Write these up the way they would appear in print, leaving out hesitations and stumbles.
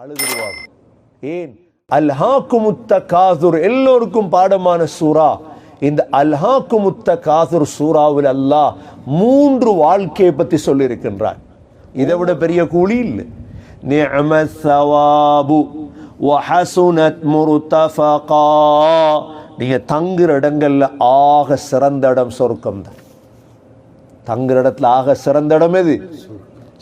அழுதுருவாங்க. ஏன்? அல்ஹாக்குமுத் தகாசுர் எல்லோருக்கும் பாடமான சூரா. இந்த அல்ஹாக்குமுத் தகாசுர் சூராவில் அல்லாஹ் 3 வாழ்க்கையை பற்றி சொல்லியிருக்கின்றான். இதை விட பெரிய கூலி இல்லை. நிஅமஸ் ஸவாபு வ ஹஸுனத் முர்தஃபகா. நீங்க தங்குற இடங்கள்ல ஆக சிறந்த இடம் சொர்க்கம் தான். தங்குற இடத்துல ஆக சிறந்த இடம் எது?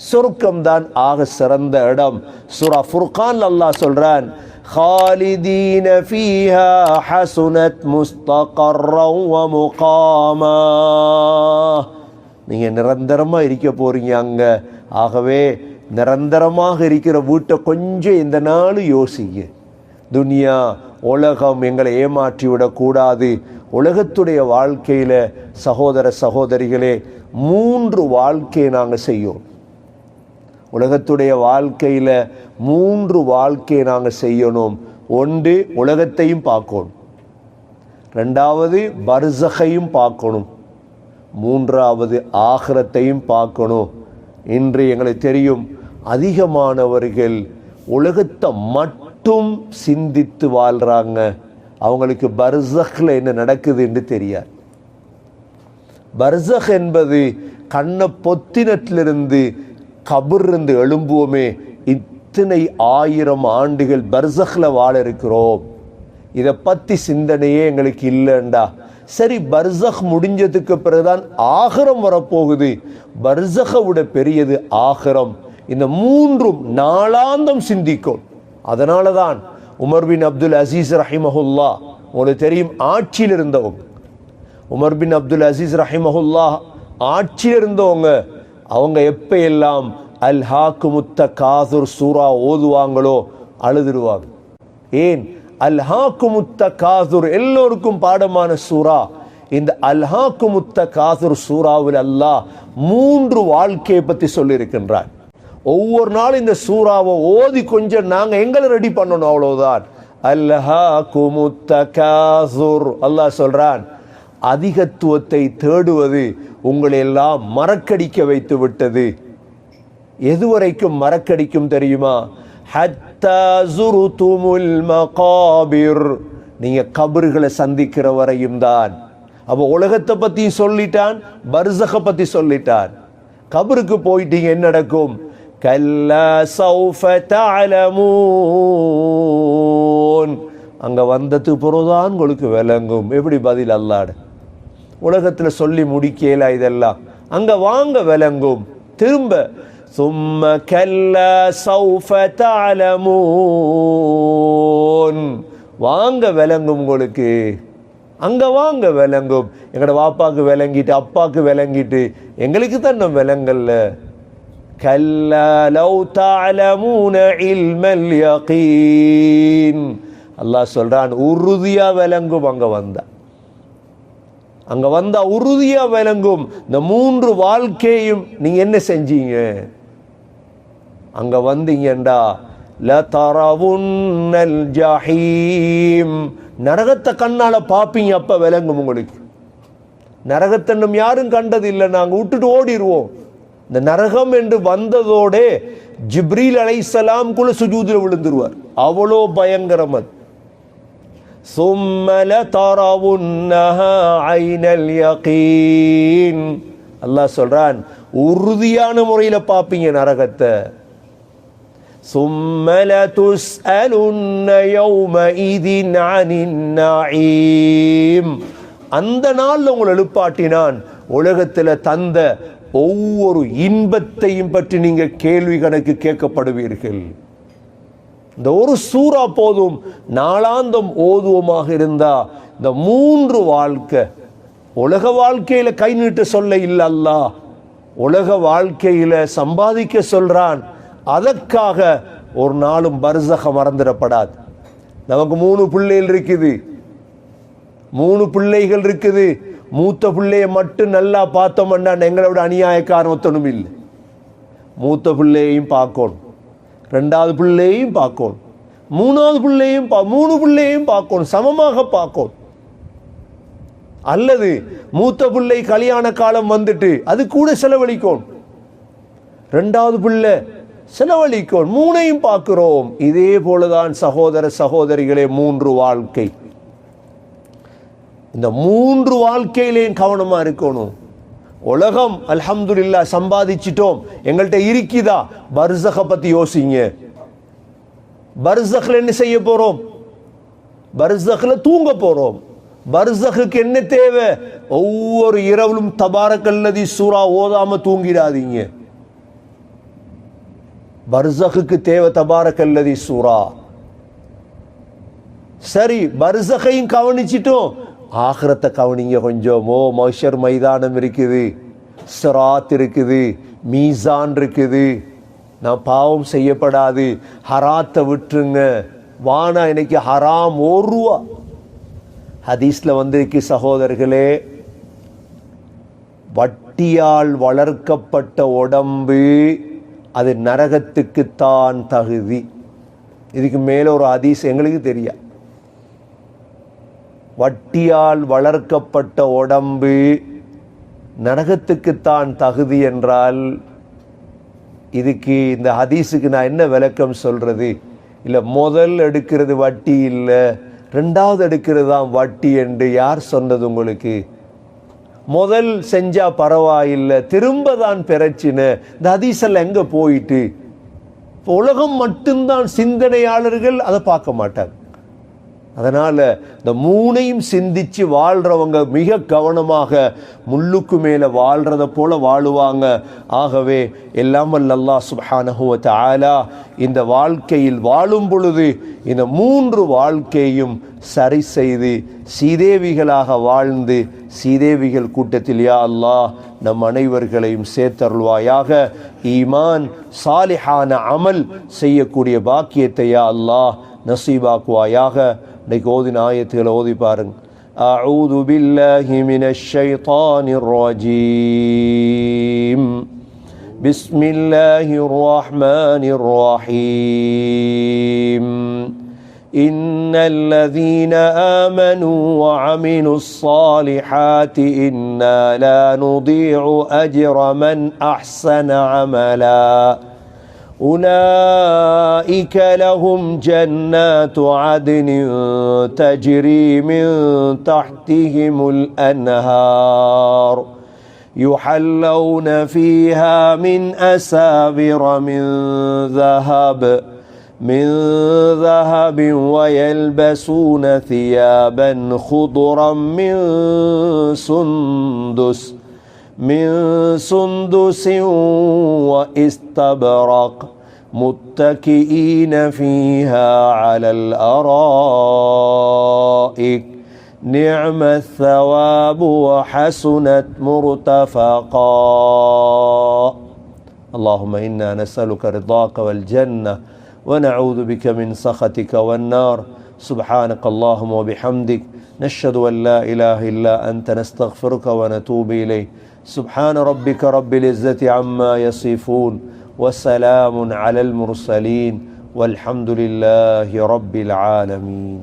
சொர்க்கம் தான் ஆக சிறந்த இடம். சூரா ஃபுர்கான் அல்லாஹ் சொல்றான், خالدين فيها حسنت مستقرا ومقاما. நீங்க நிரந்தரமா இருக்க போறீங்க அங்க. ஆகவே நிரந்தரமாக இருக்கிற வீட்டை கொஞ்சம் இந்த நாள் யோசிங்க. துனியா உலகம் எங்களை ஏமாற்றி விடக்கூடாது. உலகத்துடைய வாழ்க்கையில சகோதர சகோதரிகளே 3 வாழ்க்கையை நாங்கள் செய்யோம். உலகத்துடைய வாழ்க்கையில 3 வாழ்க்கையை நாங்கள் செய்யணும். ஒன்று உலகத்தையும் பார்க்கணும், 2வது பர்ஸகையும் பார்க்கணும், 3வது ஆகிரத்தையும் பார்க்கணும். இன்று எங்களுக்கு தெரியும், அதிகமானவர்கள் உலகத்தை மட்டும் சிந்தித்து வாழ்றாங்க. அவங்களுக்கு பர்ஸக்ல என்ன நடக்குது என்று தெரியாது. பர்ஸக் என்பது கண்ணை பொத்தினத்திலிருந்து கபர்ந்து எழும்புவோமே, இத்தனை 1000 ஆண்டுகள் பர்ஸக்ல வாழ இருக்கிறோம். இதை பற்றி சிந்தனையே எங்களுக்கு இல்லைண்டா. சரி, பர்ஸக் முடிஞ்சதுக்கு பிறகுதான் ஆகிரம் வரப்போகுது. பர்ஸகை விட பெரியது ஆகிரம். இந்த 3ம் நாளாந்தம் சிந்திக்கும். அதனால தான் உமர் பின் அப்துல் அசீஸ் ரஹிமஹுல்லா, உங்களுக்கு தெரியும், ஆட்சியில் இருந்தவங்க. உமர் பின் அப்துல் அசீஸ் ரஹிமஹுல்லா ஆட்சியில் இருந்தவங்க. அவங்க எப்ப எல்லாம் அல்ஹாக்குமுத் தகாசுர் சூரா ஓதுவாங்களோ அழுதுருவாங்க. ஏன்? அல்ஹாக்குமுத் தகாசுர் எல்லோருக்கும் பாடமான சூரா. இந்த அல்ஹாக்குமுத் தகாசுர் சூராவில் அல்லாஹ் 3 வாழ்க்கையை பற்றி சொல்லியிருக்கின்றார். ஒவ்வொரு நாளும் இந்த சூறாவை ஓதி கொஞ்சம் நாங்க எங்களை ரெடி பண்ணணும், அவ்வளவுதான். அல்ஹாக்குமுத் தகாசுர் அல்லாஹ் சொல்றான், அதிகத்துவத்தை தேடுவது உங்களை எல்லாம் மறக்கடிக்க வைத்து விட்டது. எதுவரைக்கும் மறக்கடிக்கும் தெரியுமா? ஹத்தா ஸுருதுமுல் மகாபிர். நீங்க கபர்களை சந்திக்கிற வரையும் தான். அப்போ உலகத்தை பத்தி சொல்லிட்டான், பர்ஸக பத்தி சொல்லிட்டான். கபருக்கு போயிட்டீங்க, என்ன நடக்கும்? கல்லா சௌஃப தஅலமூன். அங்க வந்தது பிறகுதான் உங்களுக்கு விளங்கும். எப்படி பதில் அல்லாஹ்? உலகத்துல சொல்லி முடிக்கல இதெல்லாம், அங்க வாங்க விளங்கும். திரும்ப ثم كلا سوف تعلمون. வாங்க விளங்கும் உங்களுக்கு. அங்க வாங்க விளங்கும். எங்கட வாப்பாக்கு விளங்கிட்டு, அப்பாக்கு விளங்கிட்டு, எங்களுக்கு தான் நம்ம விளங்கல்ல. كلا لو تعلمون علم اليقين. அல்லாஹ் சொல்றான், உறுதியா விளங்கும். அங்க வந்தா உறுதியா விளங்கும். இந்த 3 வாழ்க்கையும் நீங்க என்ன செஞ்சீங்க? அங்க வந்தீங்கண்டா லதரவுன்னல் ஜஹீம். நரகத்தை கண்ணால பாப்பீங்க, அப்ப விளங்கும் உங்களுக்கு. நரகத்தை நம்ம யாரும் கண்டது இல்லை, நாங்க விட்டுட்டு ஓடிடுவோம். இந்த நரகம் என்று வந்ததோட ஜிப்ரீல் அலைஹிஸ்ஸலாம் கூட சுஜூதில் விழுந்துருவார். அவ்வளோ பயங்கரம் அது. ثم لترونها عين اليقين. அல்லாஹ் சொல்றான், உறுதியான முறையில் பாப்பீங்க நரகத்தை. ثم لتسألن يومئذ عن النعيم. அந்த நாள்ல உங்களை எழுப்பாட்டினான், உலகத்துல தந்த ஒவ்வொரு இன்பத்தையும் பற்றி நீங்க கேள்வி கணக்கு கேட்கப்படுவீர்கள். இந்த ஒரு சூறா போதும், நாளாந்தம் ஓதுவமாக இருந்தா இந்த 3 வாழ்க்கை. உலக வாழ்க்கையில கை நீட்ட சொல்ல இல்ல அல்லாஹ், உலக வாழ்க்கையில சம்பாதிக்க சொல்றான். அதற்காக ஒரு நாளும் பர்ஸக மறந்துடப்படாது. நமக்கு 3 பிள்ளைகள் இருக்குது, 3 பிள்ளைகள் இருக்குது. மூத்த பிள்ளைய மட்டும் நல்லா பார்த்தோம்னா எங்களை விட அநியாயக்காரன் ஒத்தனும் இல்லை. மூத்த பிள்ளையையும் பார்க்கணும், 2வது பிள்ளையையும் பார்க்கணும், 3வது பிள்ளையும் 3 பிள்ளையும் பார்க்கணும், சமமாக பார்க்கணும். அல்லது மூத்த பிள்ளை கல்யாண காலம் வந்துட்டு அது கூட செலவழிக்கும். 2வது பிள்ளை செலவழிக்கணும். மூணையும் பார்க்கிறோம். இதே போலதான் சகோதர சகோதரிகளே 3 வாழ்க்கை. இந்த 3 வாழ்க்கையிலேயும் கவனமா இருக்கணும். உலகம் அல்ஹம்துலில்லாஹ் சம்பாதிச்சிட்டோம், எங்கள்கிட்ட இருக்குதா? பர்ஸக பத்தி யோசிங்க. பர்ஸக்ல என்ன செய்ய போறோம்? பர்ஸக்ல தூங்க போறோம். பர்ஸகுக்கு என்ன தேவை? ஒவ்வொரு இரவிலும் தபாரக்கல்லதி சூரா ஓதாம தூங்கிடாதீங்க. பர்ஸகுக்கு தேவை தபாரக்கல்லதி சூரா. சரி, பர்ஸகையும் கவனிச்சிட்டோம், ஆகிரத்தை கவனிங்க கொஞ்சம். மஹ்ஷர் மைதானம் இருக்குது, சிராத் இருக்குது, மீசான் இருக்குது. நான் பாவம் செய்யப்படாது, ஹராத்தை விட்டுருங்க. வானா இன்னைக்கு ஹராம் 1 ரூபா. ஹதீஸ்ல வந்திருக்கு சகோதரர்களே, வட்டியால் வளர்க்கப்பட்ட உடம்பு அது நரகத்துக்குத்தான் தகுதி. இதுக்கு மேல ஒரு ஹதீஸ் எங்களுக்கு தெரியா. வட்டியால் வளர்க்கப்பட்ட உடம்பு நரகத்துக்குத்தான் தகுதி என்றால் இதுக்கு இந்த ஹதீஸுக்கு நான் என்ன விளக்கம் சொல்றது? இல்லை, முதல் எடுக்கிறது வட்டி இல்லை, 2வது எடுக்கிறது தான் வட்டி என்று யார் சொன்னது உங்களுக்கு? முதல் செஞ்சா பரவாயில்லை, திரும்ப தான் பிரச்சினை. இந்த ஹதீஸெல்லாம் எங்க போயிட்டு? உலகம் மட்டும்தான் சிந்தனையாளர்கள் அதை பார்க்க மாட்டாங்க. அதனால இந்த 3ஐயும் சிந்திச்சு வாழ்றவங்க மிக கவனமாக முள்ளுக்கு மேல வாழ்றத போல வாழுவாங்க. ஆகவே எல்லாம் வல்ல அல்லாஹ் சுப்ஹானஹு வ தஆலா இந்த வாழ்க்கையில் வாழும் பொழுது இந்த 3 வாழ்க்கையும் சரி செய்து சீதேவிகளாக வாழ்ந்து சீதேவிகள் கூட்டத்தில் யா அல்லாஹ் நம் அனைவர்களையும் சேர்த்தருள்வாயாக. ஈமான் சாலிஹான அமல் செய்யக்கூடிய பாக்கியத்தை யா அல்லாஹ் நசீபாக்குவாயாக. இன்னைக்கு ஓதின ஆயத்துகளை ஓதி பாருங்க. அஊது பில்லாஹி மினஷ் ஷைத்தானிர் ரஜீம். பிஸ்மில்லாஹிர் ரஹ்மானிர் ரஹீம். இன்னல் லதீன ஆமனூ வ அமிலுஸ் ஸாலிஹாத்தி இன்னா லா நுதீஉ அஜ்ர மன் அஹ்ஸன அமலா. أولئك لهم جنات عدن تجري من تحتهم الأنهار يحلون فيها من أساور من ذهب ويلبسون ثيابا خضرا من سندس واستبرق متكئين فيها على الأرائك نعم الثواب وحسنت مرتفقا. اللهم إنا نسألك رضاك والجنة ونعوذ بك من سخطك والنار. سبحانك اللهم وبحمدك نشهد أن لا إله إلا أنت نستغفرك ونتوب إليك. سبحان ربك رب العزة عما يصفون وسلام على المرسلين والحمد لله رب العالمين.